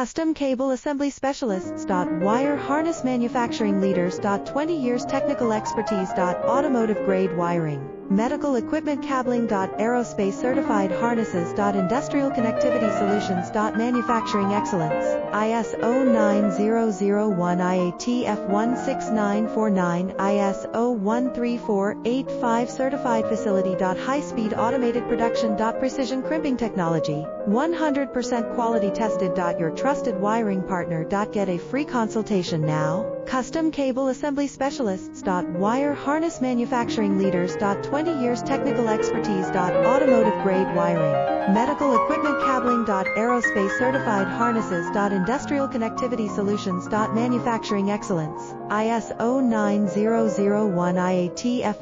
Custom Cable Assembly Specialists. Wire Harness Manufacturing Leaders. 20 years technical expertise. Automotive grade wiring, medical equipment cabling. Aerospace certified harnesses. Industrial connectivity solutions. Manufacturing excellence. ISO 9001 IATF 16949 ISO 13485 certified facility. High speed automated production. Precision crimping technology, 100% quality tested. Your trusted wiring partner. Get a free consultation now. Custom Cable Assembly Specialists. Wire Harness Manufacturing Leaders. 20 years technical expertise. Automotive grade wiring, medical equipment cabling. Aerospace certified harnesses. Industrial connectivity solutions. Manufacturing excellence. ISO 9001 IATF